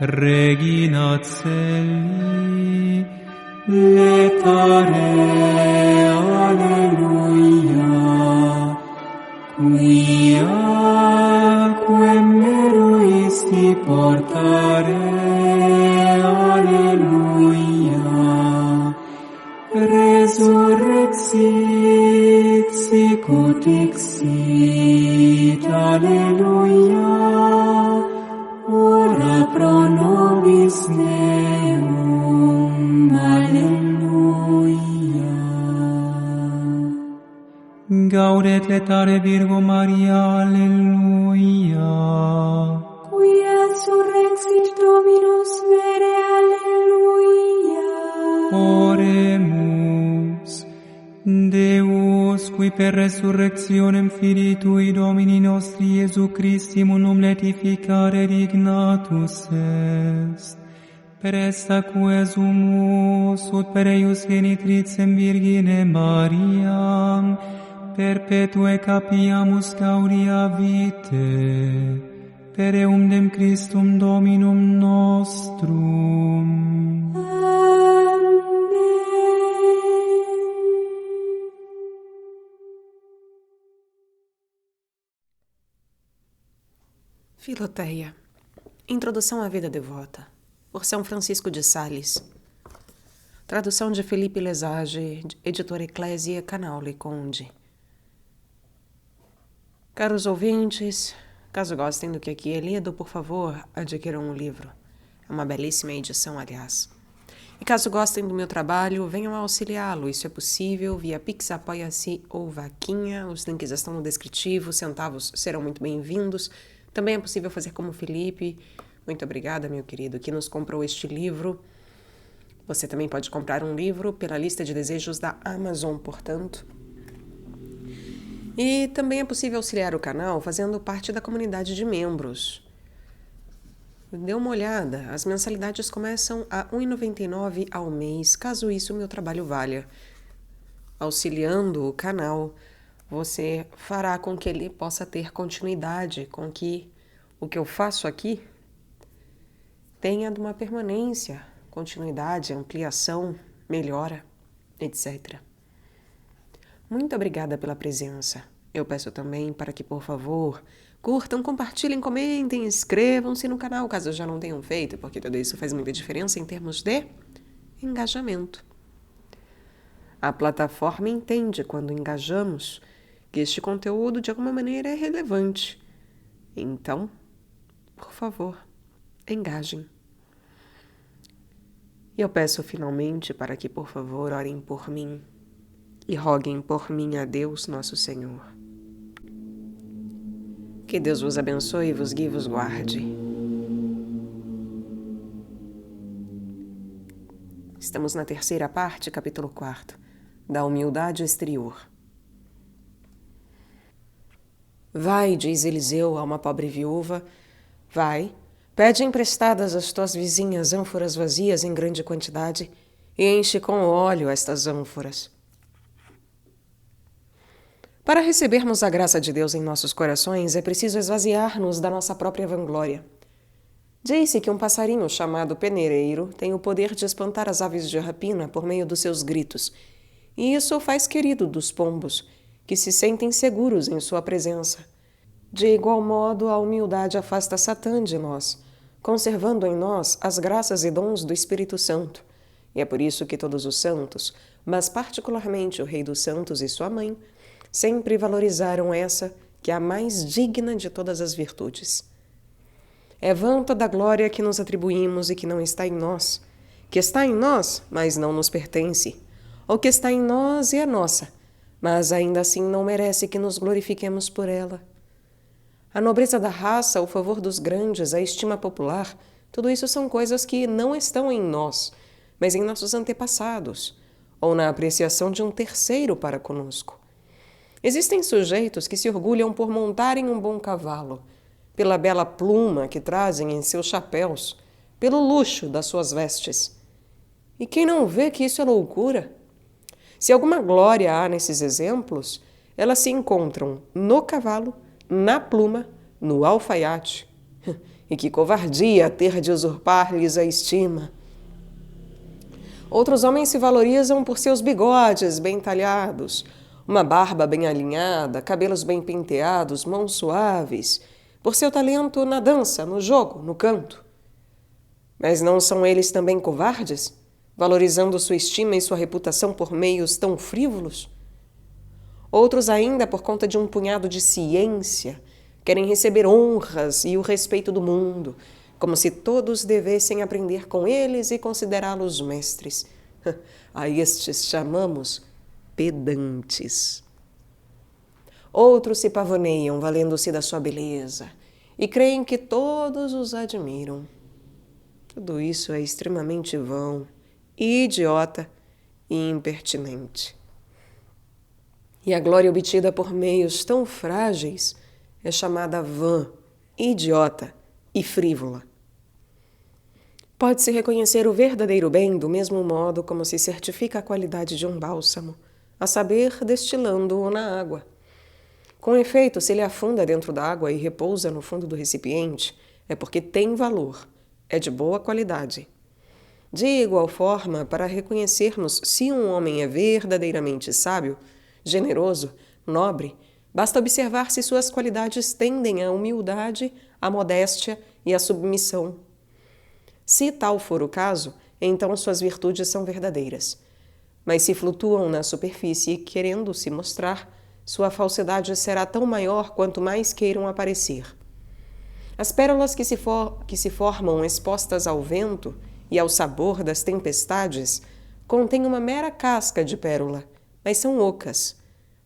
Regina Celi, letare, alleluia, quia quem meruisti portare, alleluia, resurrexit, sicut dixit, alleluia, ora pro nobis meum, alleluia. Gaudet letare Virgo Maria, alleluia. Quia surrexit Dominus vere, alleluia. Oremus. Deus, qui per resurrectionem Filii Tui Domini nostri Iesu Christi munum letificare dignatus est, per esta quesumus ut per eius genitricem Virgine Mariam, perpetue capiamus gaudia vitae, per eundem Christum Dominum nostrum. Filoteia. Introdução à vida devota, por São Francisco de Sales. Tradução de Felipe Lesage, editora Ecclesia Canale Conde. Caros ouvintes, caso gostem do que aqui é lido, por favor, adquiram o livro. É uma belíssima edição, aliás. E caso gostem do meu trabalho, venham auxiliá-lo. Isso é possível via Pix, Apoia-se ou Vaquinha. Os links estão no descritivo, centavos serão muito bem-vindos. Também é possível fazer como o Felipe. Muito obrigada, meu querido, que nos comprou este livro. Você também pode comprar um livro pela lista de desejos da Amazon, portanto. E também é possível auxiliar o canal fazendo parte da comunidade de membros. Dê uma olhada, as mensalidades começam a R$ 1,99 ao mês, caso isso o meu trabalho valha. Auxiliando o canal, você fará com que ele possa ter continuidade, com que o que eu faço aqui tenha uma permanência, continuidade, ampliação, melhora, etc. Muito obrigada pela presença. Eu peço também para que, por favor, curtam, compartilhem, comentem, inscrevam-se no canal, caso já não tenham feito, porque tudo isso faz muita diferença em termos de engajamento. A plataforma entende, quando engajamos, que este conteúdo de alguma maneira é relevante. Então, por favor, engajem. E eu peço finalmente para que, por favor, orem por mim e roguem por mim a Deus nosso Senhor. Que Deus vos abençoe e vos guie e vos guarde. Estamos na terceira parte, capítulo 4, da humildade exterior. Vai, diz Eliseu a uma pobre viúva, vai, pede emprestadas às tuas vizinhas ânforas vazias em grande quantidade e enche com óleo estas ânforas. Para recebermos a graça de Deus em nossos corações, é preciso esvaziar-nos da nossa própria vanglória. Diz-se que um passarinho chamado penereiro tem o poder de espantar as aves de rapina por meio dos seus gritos, e isso o faz querido dos pombos, que se sentem seguros em sua presença. De igual modo, a humildade afasta Satã de nós, conservando em nós as graças e dons do Espírito Santo. E é por isso que todos os santos, mas particularmente o Rei dos Santos e sua mãe, sempre valorizaram essa, que é a mais digna de todas as virtudes. É vã toda a glória que nos atribuímos e que não está em nós, que está em nós, mas não nos pertence, ou que está em nós e é nossa, mas ainda assim não merece que nos glorifiquemos por ela. A nobreza da raça, o favor dos grandes, a estima popular, tudo isso são coisas que não estão em nós, mas em nossos antepassados, ou na apreciação de um terceiro para conosco. Existem sujeitos que se orgulham por montarem um bom cavalo, pela bela pluma que trazem em seus chapéus, pelo luxo das suas vestes. E quem não vê que isso é loucura? Se alguma glória há nesses exemplos, elas se encontram no cavalo, na pluma, no alfaiate. e que covardia ter de usurpar-lhes a estima. Outros homens se valorizam por seus bigodes bem talhados, uma barba bem alinhada, cabelos bem penteados, mãos suaves, por seu talento na dança, no jogo, no canto. Mas não são eles também covardes, valorizando sua estima e sua reputação por meios tão frívolos? Outros ainda, por conta de um punhado de ciência, querem receber honras e o respeito do mundo, como se todos devessem aprender com eles e considerá-los mestres. A estes chamamos pedantes. Outros se pavoneiam valendo-se da sua beleza e creem que todos os admiram. Tudo isso é extremamente vão, idiota e impertinente. E a glória obtida por meios tão frágeis é chamada vã, idiota e frívola. Pode-se reconhecer o verdadeiro bem do mesmo modo como se certifica a qualidade de um bálsamo, a saber, destilando-o na água. Com efeito, se ele afunda dentro da água e repousa no fundo do recipiente, é porque tem valor, é de boa qualidade. De igual forma, para reconhecermos se um homem é verdadeiramente sábio, generoso, nobre, basta observar se suas qualidades tendem à humildade, à modéstia e à submissão. Se tal for o caso, então suas virtudes são verdadeiras. Mas se flutuam na superfície, querendo se mostrar, sua falsidade será tão maior quanto mais queiram aparecer. As pérolas que se formam expostas ao vento e ao sabor das tempestades contêm uma mera casca de pérola, mas são ocas.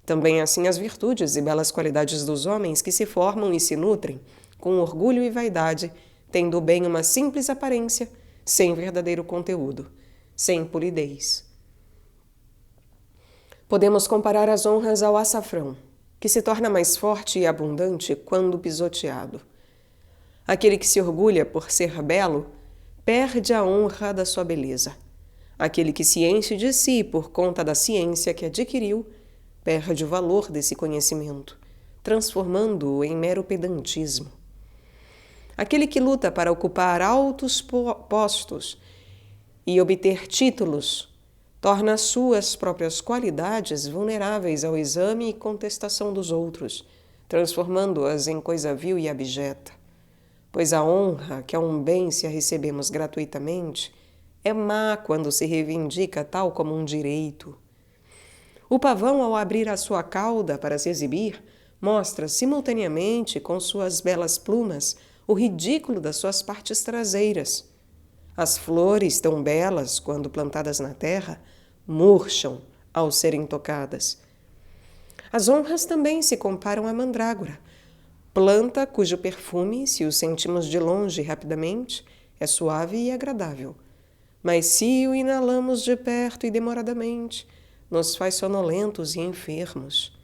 Também assim as virtudes e belas qualidades dos homens que se formam e se nutrem, com orgulho e vaidade, tendo bem uma simples aparência, sem verdadeiro conteúdo, sem polidez. Podemos comparar as honras ao açafrão, que se torna mais forte e abundante quando pisoteado. Aquele que se orgulha por ser belo, perde a honra da sua beleza. Aquele que se enche de si por conta da ciência que adquiriu, perde o valor desse conhecimento, transformando-o em mero pedantismo. Aquele que luta para ocupar altos postos e obter títulos, torna suas próprias qualidades vulneráveis ao exame e contestação dos outros, transformando-as em coisa vil e abjeta. Pois a honra, que é um bem se a recebemos gratuitamente, é má quando se reivindica tal como um direito. O pavão, ao abrir a sua cauda para se exibir, mostra simultaneamente com suas belas plumas o ridículo das suas partes traseiras. As flores, tão belas quando plantadas na terra, murcham ao serem tocadas. As honras também se comparam à mandrágora, planta cujo perfume, se o sentimos de longe rapidamente, é suave e agradável. Mas se o inalamos de perto e demoradamente, nos faz sonolentos e enfermos.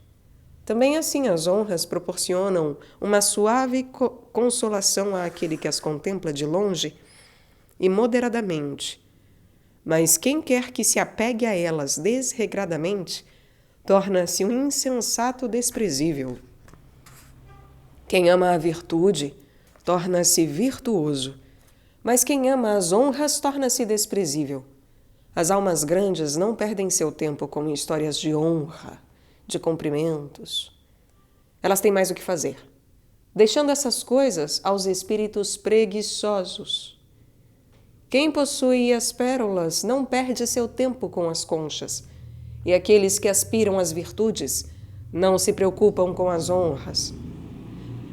Também assim as honras proporcionam uma suave consolação àquele que as contempla de longe e moderadamente. Mas quem quer que se apegue a elas desregradamente, torna-se um insensato desprezível. Quem ama a virtude, torna-se virtuoso, mas quem ama as honras, torna-se desprezível. As almas grandes não perdem seu tempo com histórias de honra, de cumprimentos. Elas têm mais o que fazer, deixando essas coisas aos espíritos preguiçosos. Quem possui as pérolas não perde seu tempo com as conchas, e aqueles que aspiram às virtudes não se preocupam com as honras.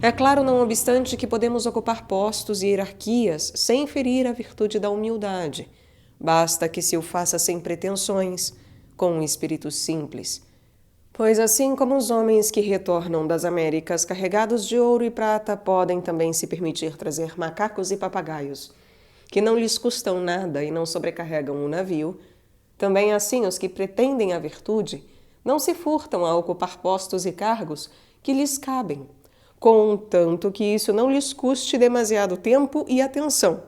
É claro, não obstante, que podemos ocupar postos e hierarquias sem ferir a virtude da humildade. Basta que se o faça sem pretensões, com um espírito simples. Pois assim como os homens que retornam das Américas carregados de ouro e prata podem também se permitir trazer macacos e papagaios, que não lhes custam nada e não sobrecarregam o navio, também assim os que pretendem a virtude não se furtam a ocupar postos e cargos que lhes cabem, contanto que isso não lhes custe demasiado tempo e atenção,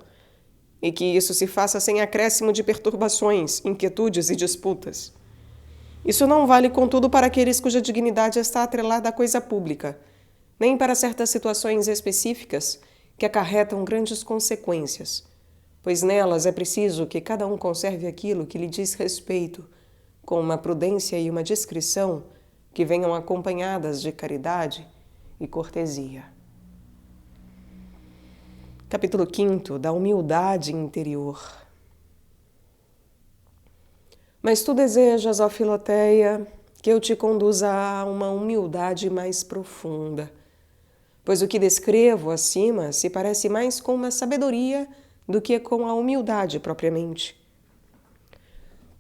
e que isso se faça sem acréscimo de perturbações, inquietudes e disputas. Isso não vale, contudo, para aqueles cuja dignidade está atrelada à coisa pública, nem para certas situações específicas que acarretam grandes consequências, pois nelas é preciso que cada um conserve aquilo que lhe diz respeito, com uma prudência e uma discrição que venham acompanhadas de caridade e cortesia. Capítulo 5 da humildade interior. Mas tu desejas, ó Filoteia, que eu te conduza a uma humildade mais profunda, pois o que descrevo acima se parece mais com uma sabedoria do que com a humildade propriamente.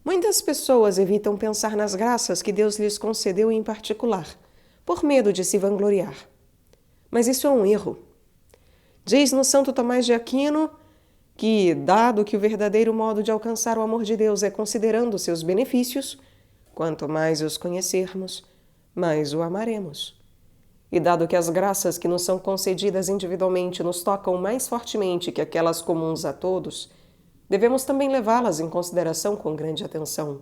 Muitas pessoas evitam pensar nas graças que Deus lhes concedeu em particular, por medo de se vangloriar. Mas isso é um erro. Diz-nos Santo Tomás de Aquino que, dado que o verdadeiro modo de alcançar o amor de Deus é considerando seus benefícios, quanto mais os conhecermos, mais o amaremos. E dado que as graças que nos são concedidas individualmente nos tocam mais fortemente que aquelas comuns a todos, devemos também levá-las em consideração com grande atenção.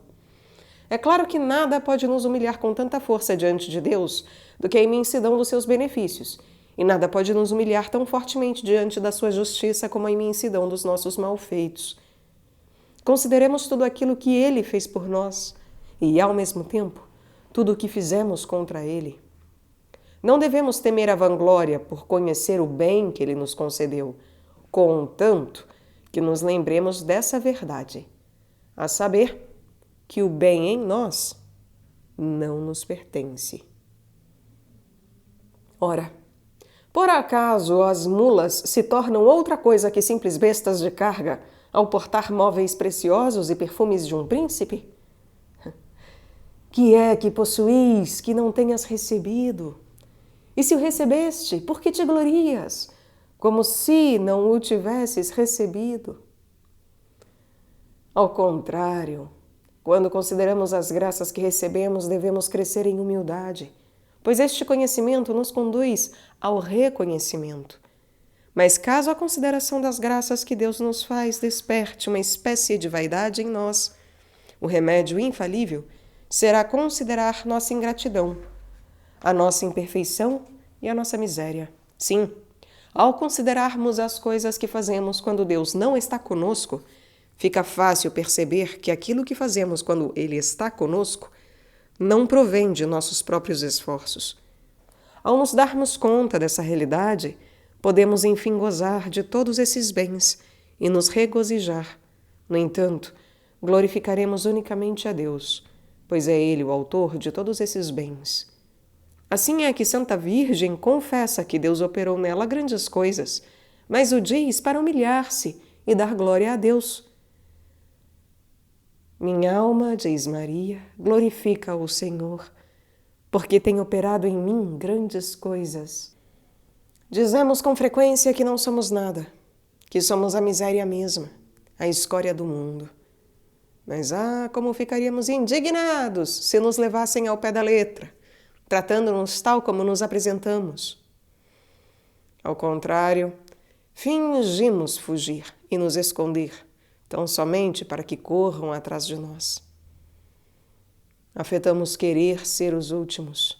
É claro que nada pode nos humilhar com tanta força diante de Deus do que a imensidão dos seus benefícios, e nada pode nos humilhar tão fortemente diante da sua justiça como a imensidão dos nossos malfeitos. Consideremos tudo aquilo que Ele fez por nós e, ao mesmo tempo, tudo o que fizemos contra Ele. Não devemos temer a vanglória por conhecer o bem que Ele nos concedeu, contanto que nos lembremos dessa verdade, a saber que o bem em nós não nos pertence. Ora, por acaso as mulas se tornam outra coisa que simples bestas de carga ao portar móveis preciosos e perfumes de um príncipe? Que é que possuís que não tenhas recebido? E se o recebeste, por que te glorias, como se não o tivesses recebido? Ao contrário, quando consideramos as graças que recebemos, devemos crescer em humildade, pois este conhecimento nos conduz ao reconhecimento. Mas caso a consideração das graças que Deus nos faz desperte uma espécie de vaidade em nós, o remédio infalível será considerar nossa ingratidão, a nossa imperfeição e a nossa miséria. Sim, ao considerarmos as coisas que fazemos quando Deus não está conosco, fica fácil perceber que aquilo que fazemos quando Ele está conosco não provém de nossos próprios esforços. Ao nos darmos conta dessa realidade, podemos enfim gozar de todos esses bens e nos regozijar. No entanto, glorificaremos unicamente a Deus, pois é Ele o autor de todos esses bens. Assim é que Santa Virgem confessa que Deus operou nela grandes coisas, mas o diz para humilhar-se e dar glória a Deus. Minha alma, diz Maria, glorifica o Senhor, porque tem operado em mim grandes coisas. Dizemos com frequência que não somos nada, que somos a miséria mesma, a escória do mundo. Mas, como ficaríamos indignados se nos levassem ao pé da letra, tratando-nos tal como nos apresentamos. Ao contrário, fingimos fugir e nos esconder, tão somente para que corram atrás de nós. Afetamos querer ser os últimos,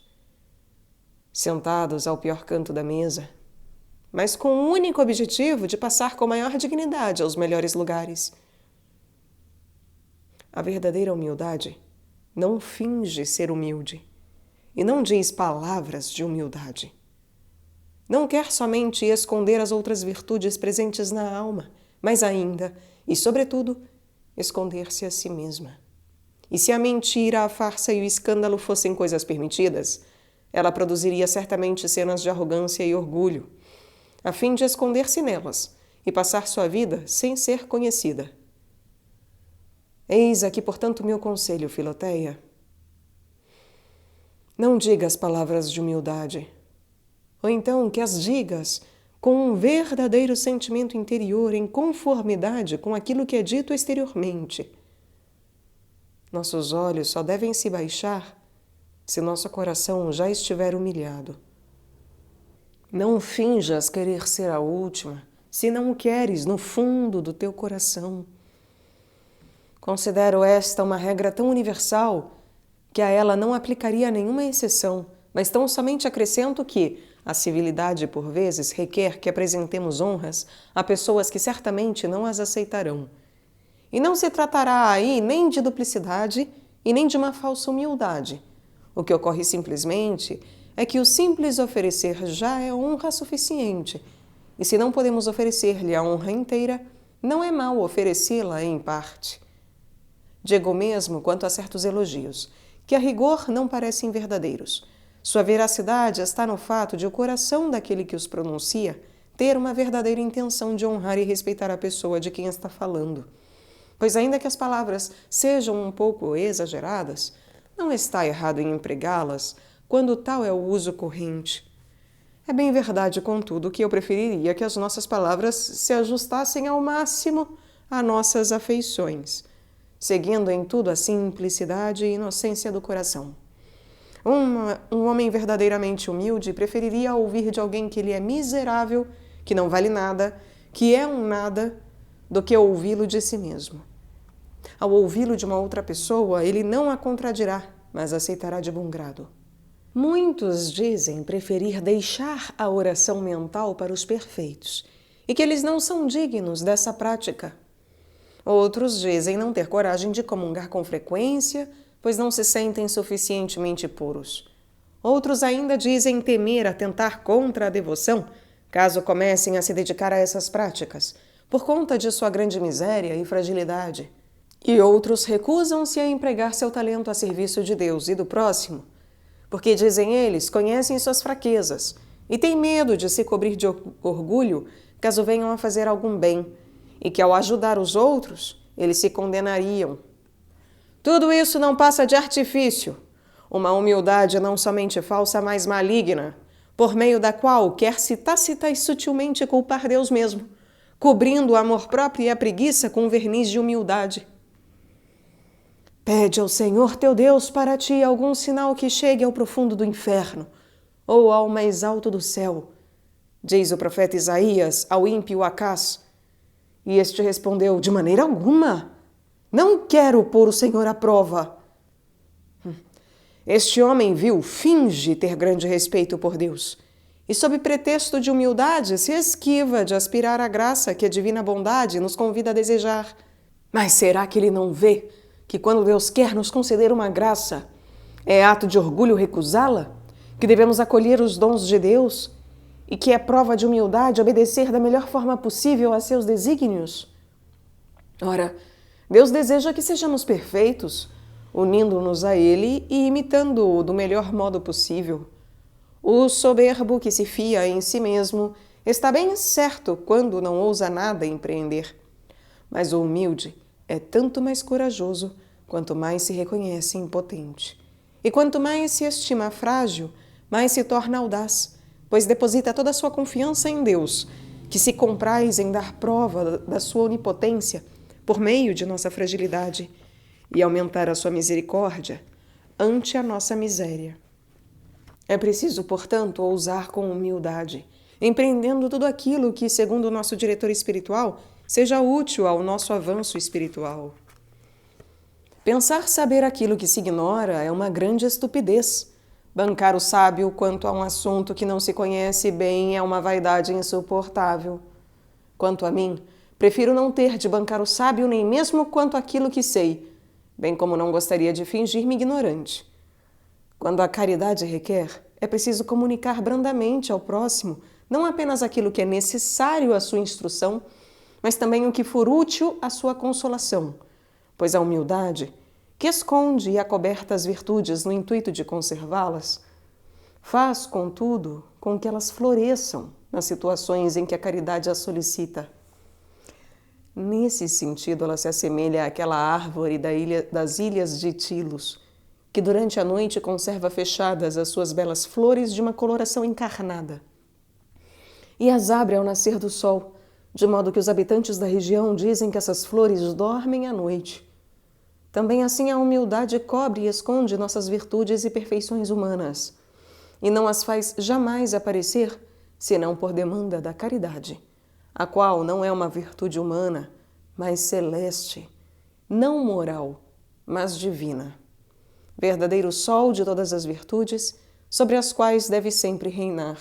sentados ao pior canto da mesa, mas com o único objetivo de passar com maior dignidade aos melhores lugares. A verdadeira humildade não finge ser humilde e não diz palavras de humildade. Não quer somente esconder as outras virtudes presentes na alma, mas ainda, e sobretudo, esconder-se a si mesma. E se a mentira, a farsa e o escândalo fossem coisas permitidas, ela produziria certamente cenas de arrogância e orgulho, a fim de esconder-se nelas e passar sua vida sem ser conhecida. Eis aqui, portanto, meu conselho, Filoteia. Não digas palavras de humildade, ou então que as digas com um verdadeiro sentimento interior em conformidade com aquilo que é dito exteriormente. Nossos olhos só devem se baixar se nosso coração já estiver humilhado. Não finjas querer ser a última, se não o queres no fundo do teu coração. Considero esta uma regra tão universal que a ela não aplicaria nenhuma exceção, mas tão somente acrescento que, A civilidade, por vezes, requer que apresentemos honras a pessoas que certamente não as aceitarão. E não se tratará aí nem de duplicidade e nem de uma falsa humildade. O que ocorre simplesmente é que o simples oferecer já é honra suficiente, e se não podemos oferecer-lhe a honra inteira, não é mal oferecê-la em parte. Digo mesmo quanto a certos elogios, que a rigor não parecem verdadeiros. Sua veracidade está no fato de o coração daquele que os pronuncia ter uma verdadeira intenção de honrar e respeitar a pessoa de quem está falando. Pois ainda que as palavras sejam um pouco exageradas, não está errado em empregá-las quando tal é o uso corrente. É bem verdade, contudo, que eu preferiria que as nossas palavras se ajustassem ao máximo a nossas afeições, seguindo em tudo a simplicidade e inocência do coração. Um homem verdadeiramente humilde preferiria ouvir de alguém que ele é miserável, que não vale nada, que é um nada, do que ouvi-lo de si mesmo. Ao ouvi-lo de uma outra pessoa, ele não a contradirá, mas aceitará de bom grado. Muitos dizem preferir deixar a oração mental para os perfeitos, e que eles não são dignos dessa prática. Outros dizem não ter coragem de comungar com frequência, pois não se sentem suficientemente puros. Outros ainda dizem temer atentar contra a devoção, caso comecem a se dedicar a essas práticas, por conta de sua grande miséria e fragilidade. E outros recusam-se a empregar seu talento a serviço de Deus e do próximo, porque, dizem eles, conhecem suas fraquezas e têm medo de se cobrir de orgulho caso venham a fazer algum bem, e que ao ajudar os outros, eles se condenariam. Tudo isso não passa de artifício, uma humildade não somente falsa, mas maligna, por meio da qual quer-se tácita e sutilmente culpar Deus mesmo, cobrindo o amor próprio e a preguiça com um verniz de humildade. Pede ao Senhor teu Deus para ti algum sinal que chegue ao profundo do inferno ou ao mais alto do céu, diz o profeta Isaías ao ímpio Acás. E este respondeu, de maneira alguma, não quero pôr o Senhor à prova. Este homem finge ter grande respeito por Deus e, sob pretexto de humildade, se esquiva de aspirar à graça que a divina bondade nos convida a desejar. Mas será que ele não vê que quando Deus quer nos conceder uma graça, é ato de orgulho recusá-la? Que devemos acolher os dons de Deus e que é prova de humildade obedecer da melhor forma possível a seus desígnios? Ora, Deus deseja que sejamos perfeitos, unindo-nos a Ele e imitando-o do melhor modo possível. O soberbo que se fia em si mesmo está bem certo quando não ousa nada empreender. Mas o humilde é tanto mais corajoso quanto mais se reconhece impotente. E quanto mais se estima frágil, mais se torna audaz, pois deposita toda a sua confiança em Deus, que se compraz em dar prova da sua onipotência por meio de nossa fragilidade e aumentar a sua misericórdia ante a nossa miséria. É preciso, portanto, ousar com humildade, empreendendo tudo aquilo que, segundo o nosso diretor espiritual, seja útil ao nosso avanço espiritual. Pensar saber aquilo que se ignora é uma grande estupidez. Bancar o sábio quanto a um assunto que não se conhece bem é uma vaidade insuportável. Quanto a mim, prefiro não ter de bancar o sábio nem mesmo quanto àquilo que sei, bem como não gostaria de fingir-me ignorante. Quando a caridade requer, é preciso comunicar brandamente ao próximo não apenas aquilo que é necessário à sua instrução, mas também o que for útil à sua consolação, pois a humildade, que esconde e acoberta as virtudes no intuito de conservá-las, faz, contudo, com que elas floresçam nas situações em que a caridade as solicita. Nesse sentido, ela se assemelha àquela árvore das ilhas de Tilos, que durante a noite conserva fechadas as suas belas flores de uma coloração encarnada, e as abre ao nascer do sol, de modo que os habitantes da região dizem que essas flores dormem à noite. Também assim a humildade cobre e esconde nossas virtudes e perfeições humanas, e não as faz jamais aparecer, senão por demanda da caridade, a qual não é uma virtude humana, mas celeste, não moral, mas divina. Verdadeiro sol de todas as virtudes, sobre as quais deve sempre reinar,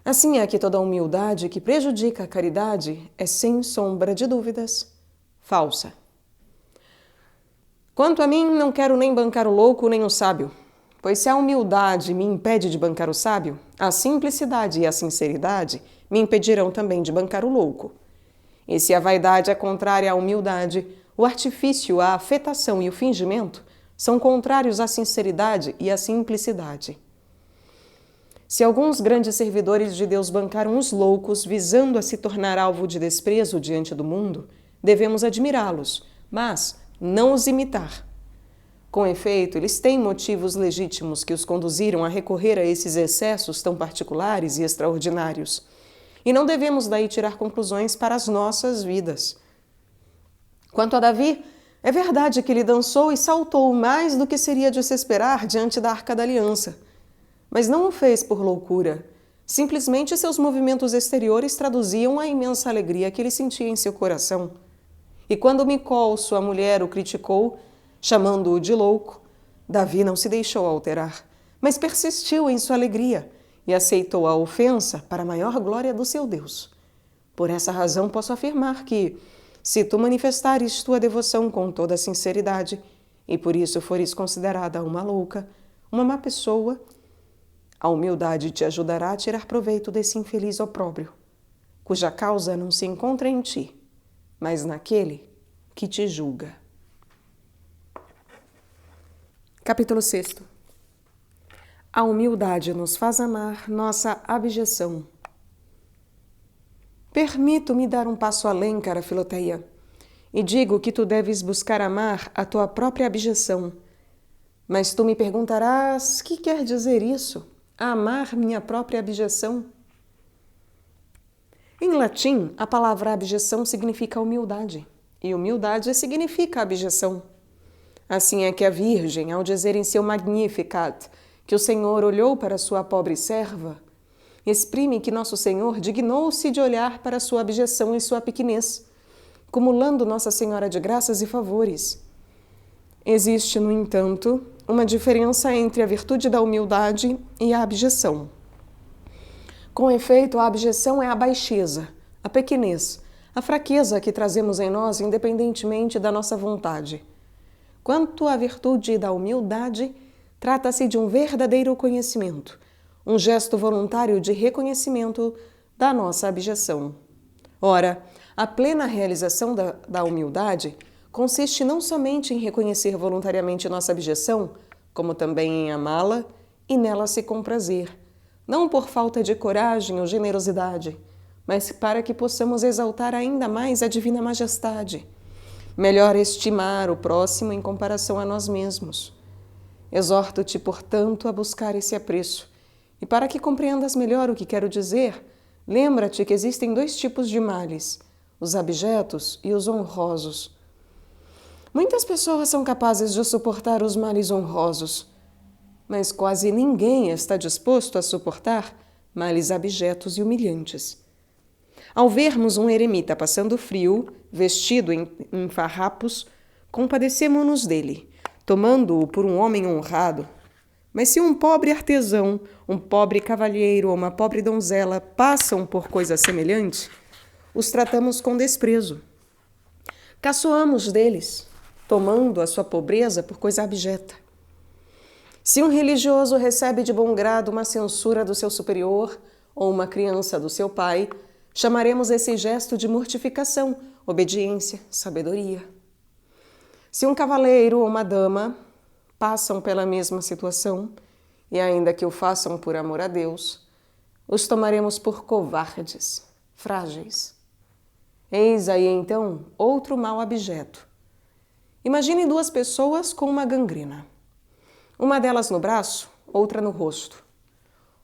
Assim é que toda humildade que prejudica a caridade é, sem sombra de dúvidas, falsa. Quanto a mim, não quero nem bancar o louco nem o sábio, pois se a humildade me impede de bancar o sábio, a simplicidade e a sinceridade me impedirão também de bancar o louco. E se a vaidade é contrária à humildade, o artifício, a afetação e o fingimento são contrários à sinceridade e à simplicidade. Se alguns grandes servidores de Deus bancaram os loucos visando a se tornar alvo de desprezo diante do mundo, devemos admirá-los, mas não os imitar. Com efeito, eles têm motivos legítimos que os conduziram a recorrer a esses excessos tão particulares e extraordinários. E não devemos daí tirar conclusões para as nossas vidas. Quanto a Davi, é verdade que ele dançou e saltou mais do que seria de se esperar diante da Arca da Aliança. Mas não o fez por loucura. Simplesmente seus movimentos exteriores traduziam a imensa alegria que ele sentia em seu coração. E quando Micol, sua mulher, o criticou, chamando-o de louco, Davi não se deixou alterar, mas persistiu em sua alegria e aceitou a ofensa para a maior glória do seu Deus. Por essa razão posso afirmar que, se tu manifestares tua devoção com toda a sinceridade, e por isso fores considerada uma louca, uma má pessoa, a humildade te ajudará a tirar proveito desse infeliz opróbrio, cuja causa não se encontra em ti, mas naquele que te julga. Capítulo 6. A humildade nos faz amar nossa abjeção. Permito-me dar um passo além, cara Filoteia, e digo que tu deves buscar amar a tua própria abjeção. Mas tu me perguntarás, que quer dizer isso? Amar minha própria abjeção? Em latim, a palavra abjeção significa humildade, e humildade significa abjeção. Assim é que a Virgem, ao dizer em seu Magnificat que o Senhor olhou para sua pobre serva, exprime que Nosso Senhor dignou-se de olhar para sua abjeção e sua pequenez, cumulando Nossa Senhora de graças e favores. Existe, no entanto, uma diferença entre a virtude da humildade e a abjeção. Com efeito, a abjeção é a baixeza, a pequenez, a fraqueza que trazemos em nós independentemente da nossa vontade. Quanto à virtude da humildade, trata-se de um verdadeiro conhecimento, um gesto voluntário de reconhecimento da nossa abjeção. Ora, a plena realização da humildade consiste não somente em reconhecer voluntariamente nossa abjeção, como também em amá-la e nela se comprazer, não por falta de coragem ou generosidade, mas para que possamos exaltar ainda mais a divina majestade, melhor estimar o próximo em comparação a nós mesmos. Exorto-te, portanto, a buscar esse apreço. E para que compreendas melhor o que quero dizer, lembra-te que existem dois tipos de males, os abjetos e os honrosos. Muitas pessoas são capazes de suportar os males honrosos, mas quase ninguém está disposto a suportar males abjetos e humilhantes. Ao vermos um eremita passando frio, vestido em farrapos, compadecemo-nos dele, tomando-o por um homem honrado. Mas se um pobre artesão, um pobre cavalheiro ou uma pobre donzela passam por coisa semelhante, os tratamos com desprezo. Caçoamos deles, tomando a sua pobreza por coisa abjeta. Se um religioso recebe de bom grado uma censura do seu superior ou uma criança do seu pai, chamaremos esse gesto de mortificação, obediência, sabedoria. Se um cavaleiro ou uma dama passam pela mesma situação, e ainda que o façam por amor a Deus, os tomaremos por covardes, frágeis. Eis aí então outro mal abjeto. Imagine duas pessoas com uma gangrena. Uma delas no braço, outra no rosto.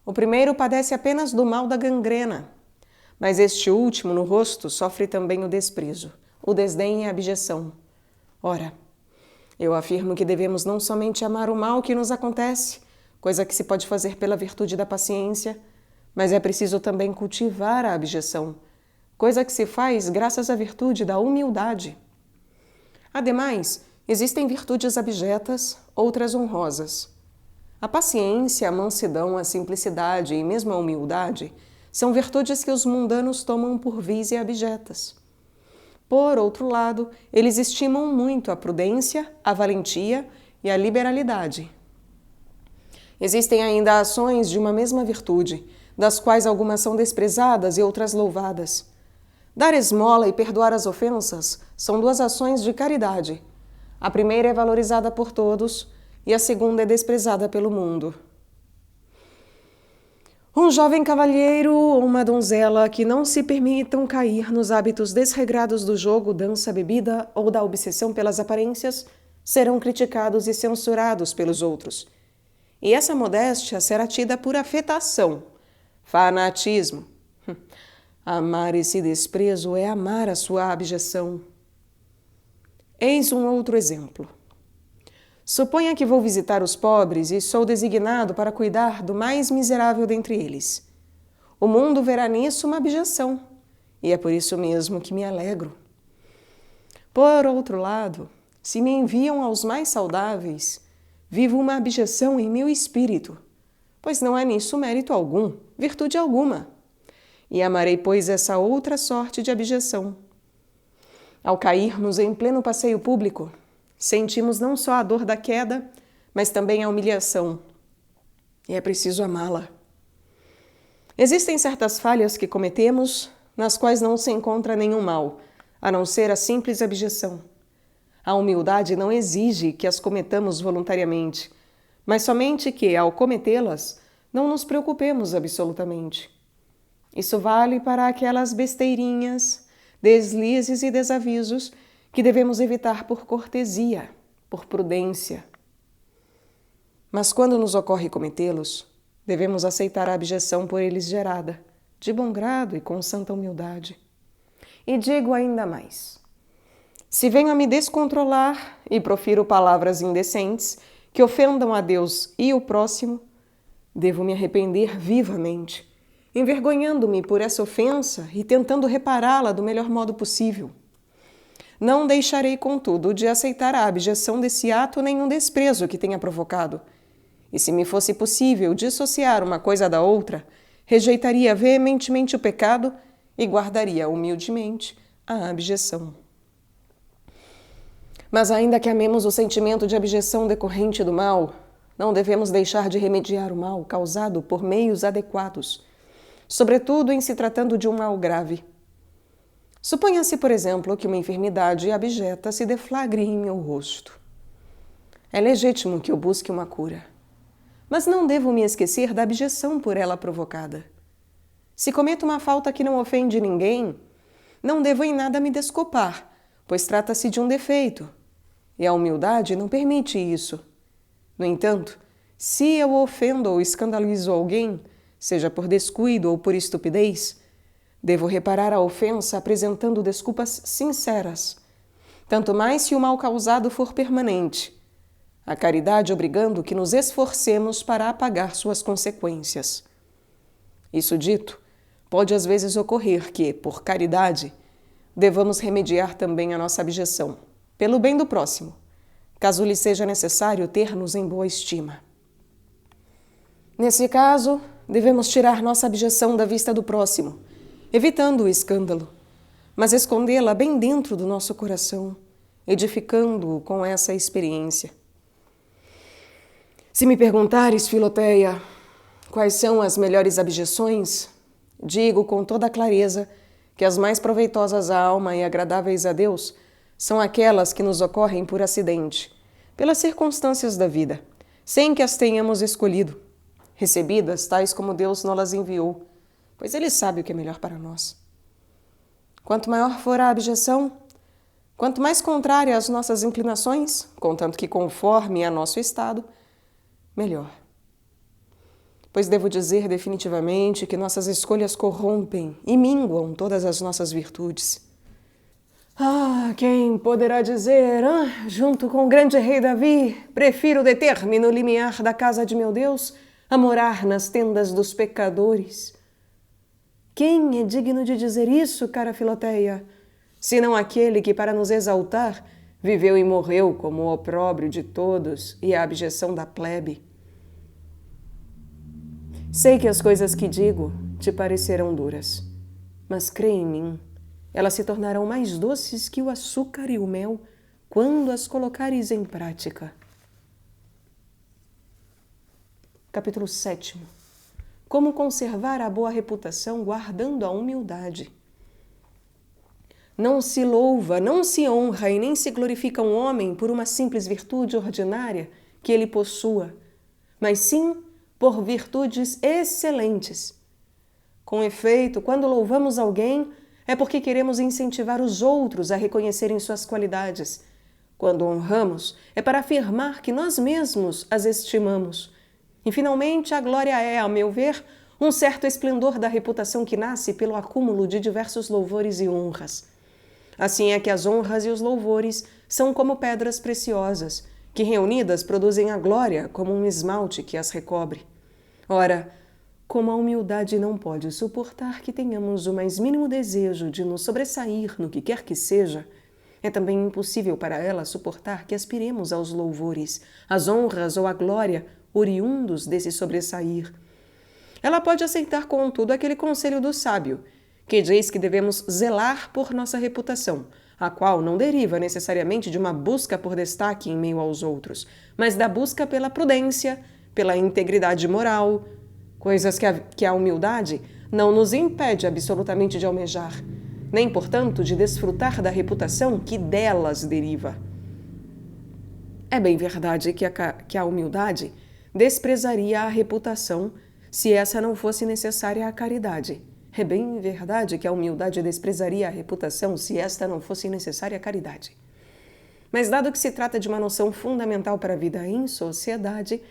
O primeiro padece apenas do mal da gangrena, mas este último no rosto sofre também o desprezo, o desdém e a abjeção. Ora, eu afirmo que devemos não somente amar o mal que nos acontece, coisa que se pode fazer pela virtude da paciência, mas é preciso também cultivar a abjeção, coisa que se faz graças à virtude da humildade. Ademais, existem virtudes abjetas, outras honrosas. A paciência, a mansidão, a simplicidade e mesmo a humildade são virtudes que os mundanos tomam por vis e abjetas. Por outro lado, eles estimam muito a prudência, a valentia e a liberalidade. Existem ainda ações de uma mesma virtude, das quais algumas são desprezadas e outras louvadas. Dar esmola e perdoar as ofensas são duas ações de caridade. A primeira é valorizada por todos e a segunda é desprezada pelo mundo. Um jovem cavalheiro ou uma donzela que não se permitam cair nos hábitos desregrados do jogo, dança, bebida ou da obsessão pelas aparências serão criticados e censurados pelos outros. E essa modéstia será tida por afetação, fanatismo. Amar esse desprezo é amar a sua abjeção. Eis um outro exemplo. Suponha que vou visitar os pobres e sou designado para cuidar do mais miserável dentre eles. O mundo verá nisso uma abjeção, e é por isso mesmo que me alegro. Por outro lado, se me enviam aos mais saudáveis, vivo uma abjeção em meu espírito, pois não há nisso mérito algum, virtude alguma. E amarei, pois, essa outra sorte de abjeção. Ao cairmos em pleno passeio público, sentimos não só a dor da queda, mas também a humilhação. E é preciso amá-la. Existem certas falhas que cometemos, nas quais não se encontra nenhum mal, a não ser a simples abjeção. A humildade não exige que as cometamos voluntariamente, mas somente que, ao cometê-las, não nos preocupemos absolutamente. Isso vale para aquelas besteirinhas, deslizes e desavisos que devemos evitar por cortesia, por prudência. Mas quando nos ocorre cometê-los, devemos aceitar a abjeção por eles gerada, de bom grado e com santa humildade. E digo ainda mais. Se venho a me descontrolar e profiro palavras indecentes que ofendam a Deus e o próximo, devo me arrepender vivamente, envergonhando-me por essa ofensa e tentando repará-la do melhor modo possível. Não deixarei, contudo, de aceitar a abjeção desse ato nenhum desprezo que tenha provocado. E se me fosse possível dissociar uma coisa da outra, rejeitaria veementemente o pecado e guardaria humildemente a abjeção. Mas ainda que amemos o sentimento de abjeção decorrente do mal, não devemos deixar de remediar o mal causado por meios adequados, sobretudo em se tratando de um mal grave. Suponha-se, por exemplo, que uma enfermidade abjeta se deflagre em meu rosto. É legítimo que eu busque uma cura, mas não devo me esquecer da abjeção por ela provocada. Se cometo uma falta que não ofende ninguém, não devo em nada me desculpar, pois trata-se de um defeito, e a humildade não permite isso. No entanto, se eu ofendo ou escandalizo alguém, seja por descuido ou por estupidez, devo reparar a ofensa apresentando desculpas sinceras, tanto mais se o mal causado for permanente, a caridade obrigando que nos esforcemos para apagar suas consequências. Isso dito, pode às vezes ocorrer que, por caridade, devamos remediar também a nossa abjeção, pelo bem do próximo, caso lhe seja necessário ter-nos em boa estima. Nesse caso, devemos tirar nossa abjeção da vista do próximo, evitando o escândalo, mas escondê-la bem dentro do nosso coração, edificando-o com essa experiência. Se me perguntares, Filoteia, quais são as melhores abjeções, digo com toda a clareza que as mais proveitosas à alma e agradáveis a Deus são aquelas que nos ocorrem por acidente, pelas circunstâncias da vida, sem que as tenhamos escolhido, recebidas tais como Deus nos enviou, pois Ele sabe o que é melhor para nós. Quanto maior for a abjeção, quanto mais contrária às nossas inclinações, contanto que conforme a nosso estado, melhor. Pois devo dizer definitivamente que nossas escolhas corrompem e minguam todas as nossas virtudes. Quem poderá dizer, junto com o grande rei Davi, prefiro deter-me no limiar da casa de meu Deus a morar nas tendas dos pecadores? Quem é digno de dizer isso, cara Filoteia, senão aquele que, para nos exaltar, viveu e morreu como o opróbrio de todos e a abjeção da plebe? Sei que as coisas que digo te parecerão duras, mas crê em mim, elas se tornarão mais doces que o açúcar e o mel quando as colocares em prática. Capítulo 7. Como conservar a boa reputação guardando a humildade. Não se louva, não se honra e nem se glorifica um homem por uma simples virtude ordinária que ele possua, mas sim por virtudes excelentes. Com efeito, quando louvamos alguém, é porque queremos incentivar os outros a reconhecerem suas qualidades. Quando honramos, é para afirmar que nós mesmos as estimamos. E, finalmente, a glória é, a meu ver, um certo esplendor da reputação que nasce pelo acúmulo de diversos louvores e honras. Assim é que as honras e os louvores são como pedras preciosas, que reunidas produzem a glória como um esmalte que as recobre. Ora, como a humildade não pode suportar que tenhamos o mais mínimo desejo de nos sobressair no que quer que seja, é também impossível para ela suportar que aspiremos aos louvores, às honras ou à glória oriundos desse sobressair. Ela pode aceitar, contudo, aquele conselho do sábio, que diz que devemos zelar por nossa reputação, a qual não deriva necessariamente de uma busca por destaque em meio aos outros, mas da busca pela prudência, pela integridade moral, coisas que a humildade não nos impede absolutamente de almejar, nem, portanto, de desfrutar da reputação que delas deriva. É bem verdade que a humildade desprezaria a reputação se essa não fosse necessária à caridade. É bem verdade que a humildade desprezaria a reputação se esta não fosse necessária à caridade. Mas dado que se trata de uma noção fundamental para a vida em sociedade,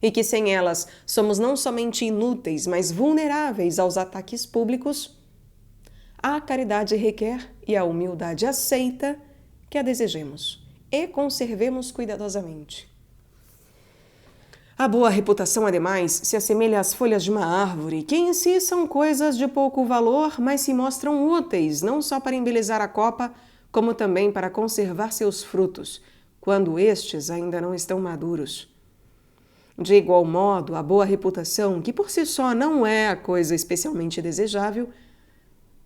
e que sem elas somos não somente inúteis, mas vulneráveis aos ataques públicos, a caridade requer e a humildade aceita que a desejemos e conservemos cuidadosamente. A boa reputação, ademais, se assemelha às folhas de uma árvore, que em si são coisas de pouco valor, mas se mostram úteis não só para embelezar a copa, como também para conservar seus frutos, quando estes ainda não estão maduros. De igual modo, a boa reputação, que por si só não é a coisa especialmente desejável,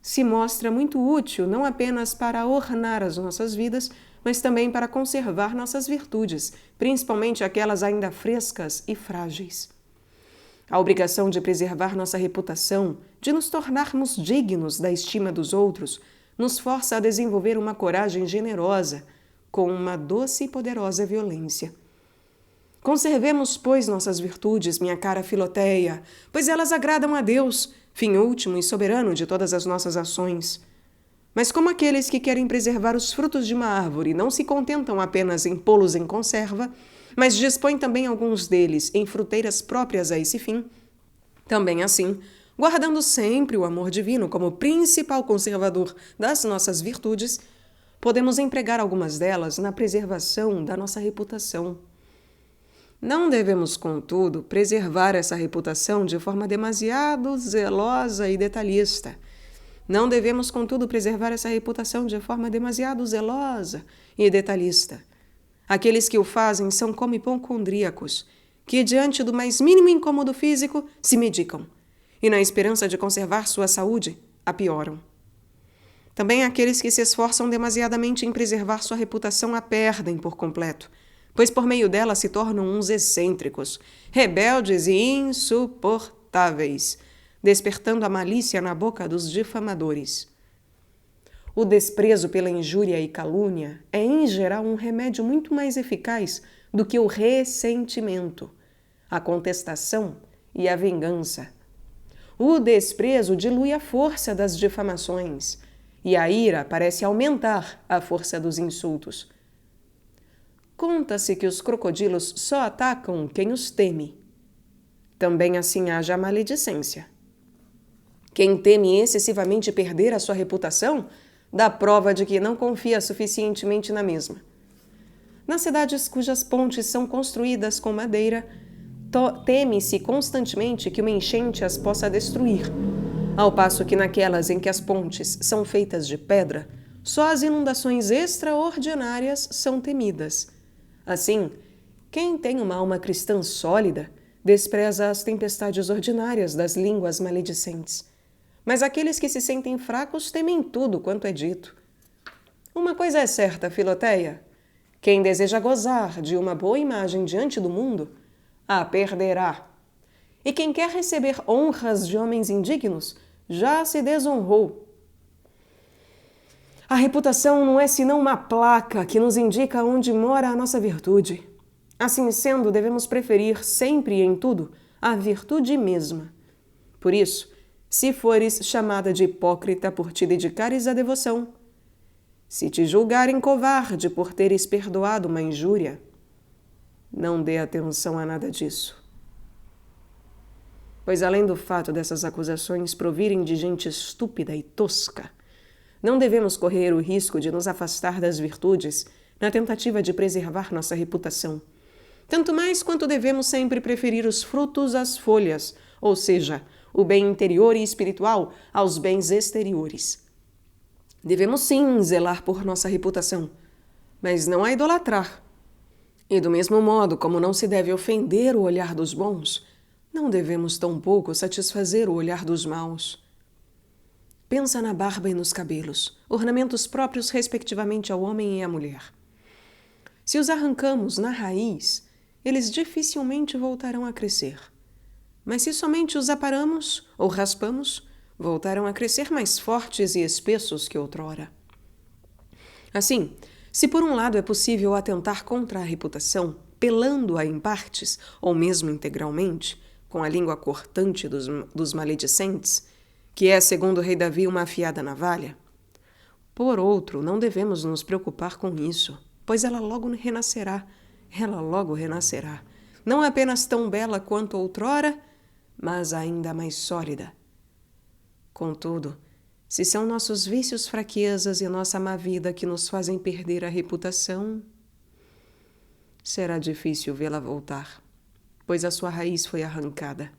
se mostra muito útil não apenas para ornar as nossas vidas, mas também para conservar nossas virtudes, principalmente aquelas ainda frescas e frágeis. A obrigação de preservar nossa reputação, de nos tornarmos dignos da estima dos outros, nos força a desenvolver uma coragem generosa, com uma doce e poderosa violência. Conservemos, pois, nossas virtudes, minha cara Filoteia, pois elas agradam a Deus, fim último e soberano de todas as nossas ações. Mas como aqueles que querem preservar os frutos de uma árvore não se contentam apenas em pô-los em conserva, mas dispõem também alguns deles em fruteiras próprias a esse fim, também assim, guardando sempre o amor divino como principal conservador das nossas virtudes, podemos empregar algumas delas na preservação da nossa reputação. Não devemos, contudo, preservar essa reputação de forma demasiado zelosa e detalhista. Não devemos, contudo, preservar essa reputação de forma demasiado zelosa e detalhista. Aqueles que o fazem são como hipocondríacos, que, diante do mais mínimo incômodo físico, se medicam, e, na esperança de conservar sua saúde, a pioram. Também aqueles que se esforçam demasiadamente em preservar sua reputação a perdem por completo, pois por meio dela se tornam uns excêntricos, rebeldes e insuportáveis, despertando a malícia na boca dos difamadores. O desprezo pela injúria e calúnia é, em geral, um remédio muito mais eficaz do que o ressentimento, a contestação e a vingança. O desprezo dilui a força das difamações, e a ira parece aumentar a força dos insultos. Conta-se que os crocodilos só atacam quem os teme. Também assim haja a maledicência. Quem teme excessivamente perder a sua reputação, dá prova de que não confia suficientemente na mesma. Nas cidades cujas pontes são construídas com madeira, teme-se constantemente que uma enchente as possa destruir, ao passo que naquelas em que as pontes são feitas de pedra, só as inundações extraordinárias são temidas. Assim, quem tem uma alma cristã sólida despreza as tempestades ordinárias das línguas maledicentes. Mas aqueles que se sentem fracos temem tudo quanto é dito. Uma coisa é certa, Filoteia: quem deseja gozar de uma boa imagem diante do mundo, a perderá. E quem quer receber honras de homens indignos, já se desonrou. A reputação não é senão uma placa que nos indica onde mora a nossa virtude. Assim sendo, devemos preferir sempre e em tudo a virtude mesma. Por isso, se fores chamada de hipócrita por te dedicares à devoção, se te julgarem covarde por teres perdoado uma injúria, não dê atenção a nada disso. Pois além do fato dessas acusações provirem de gente estúpida e tosca, não devemos correr o risco de nos afastar das virtudes na tentativa de preservar nossa reputação. Tanto mais quanto devemos sempre preferir os frutos às folhas, ou seja, o bem interior e espiritual aos bens exteriores. Devemos sim zelar por nossa reputação, mas não a idolatrar. E do mesmo modo como não se deve ofender o olhar dos bons, não devemos tampouco satisfazer o olhar dos maus. Pensa na barba e nos cabelos, ornamentos próprios respectivamente ao homem e à mulher. Se os arrancamos na raiz, eles dificilmente voltarão a crescer. Mas se somente os aparamos ou raspamos, voltarão a crescer mais fortes e espessos que outrora. Assim, se por um lado é possível atentar contra a reputação, pelando-a em partes, ou mesmo integralmente, com a língua cortante dos maledicentes, que é, segundo o rei Davi, uma afiada navalha, por outro, não devemos nos preocupar com isso, pois ela logo renascerá, não apenas tão bela quanto outrora, mas ainda mais sólida. Contudo, se são nossos vícios, fraquezas e nossa má vida que nos fazem perder a reputação, será difícil vê-la voltar, pois a sua raiz foi arrancada.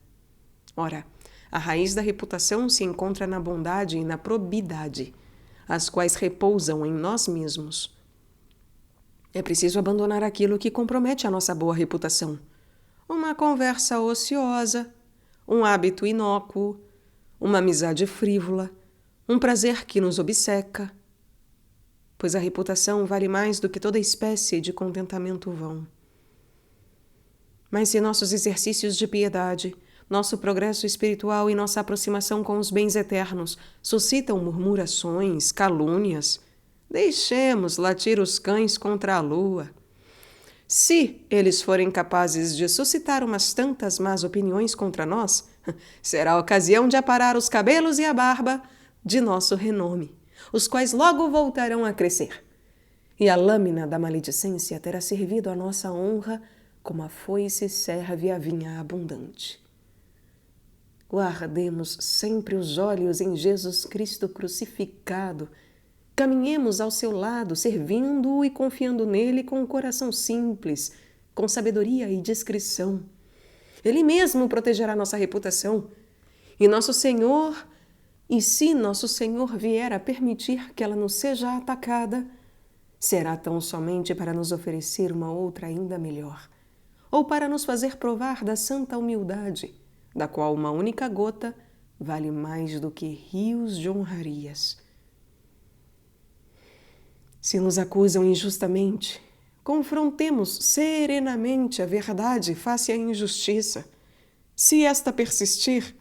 Ora, a raiz da reputação se encontra na bondade e na probidade, as quais repousam em nós mesmos. É preciso abandonar aquilo que compromete a nossa boa reputação. Uma conversa ociosa, um hábito inócuo, uma amizade frívola, um prazer que nos obceca, pois a reputação vale mais do que toda espécie de contentamento vão. Mas se nossos exercícios de piedade, nosso progresso espiritual e nossa aproximação com os bens eternos suscitam murmurações, calúnias, deixemos latir os cães contra a lua. Se eles forem capazes de suscitar umas tantas más opiniões contra nós, será a ocasião de aparar os cabelos e a barba de nosso renome, os quais logo voltarão a crescer. E a lâmina da maledicência terá servido à nossa honra como a foice serve à vinha abundante. Guardemos sempre os olhos em Jesus Cristo crucificado. Caminhemos ao seu lado, servindo-o e confiando nele com um coração simples, com sabedoria e discrição. Ele mesmo protegerá nossa reputação. E se nosso Senhor vier a permitir que ela nos seja atacada, será tão somente para nos oferecer uma outra ainda melhor, ou para nos fazer provar da santa humildade, da qual uma única gota vale mais do que rios de honrarias. Se nos acusam injustamente, confrontemos serenamente a verdade face à injustiça. Se esta persistir,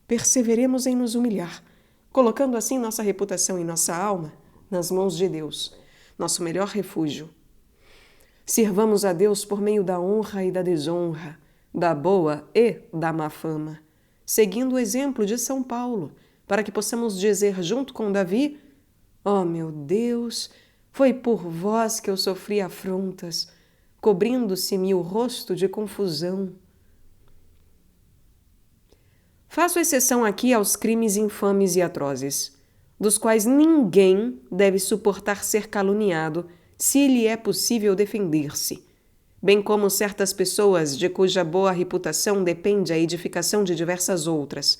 perseveremos em nos humilhar, colocando assim nossa reputação e nossa alma nas mãos de Deus, nosso melhor refúgio. Sirvamos a Deus por meio da honra e da desonra, da boa e da má fama, seguindo o exemplo de São Paulo, para que possamos dizer junto com Davi: ó meu Deus, foi por vós que eu sofri afrontas, cobrindo-se-me o rosto de confusão. Faço exceção aqui aos crimes infames e atrozes, dos quais ninguém deve suportar ser caluniado se lhe é possível defender-se, bem como certas pessoas de cuja boa reputação depende a edificação de diversas outras.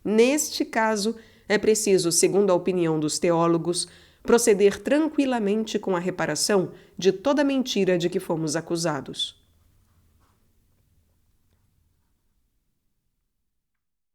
Neste caso, é preciso, segundo a opinião dos teólogos, proceder tranquilamente com a reparação de toda mentira de que fomos acusados.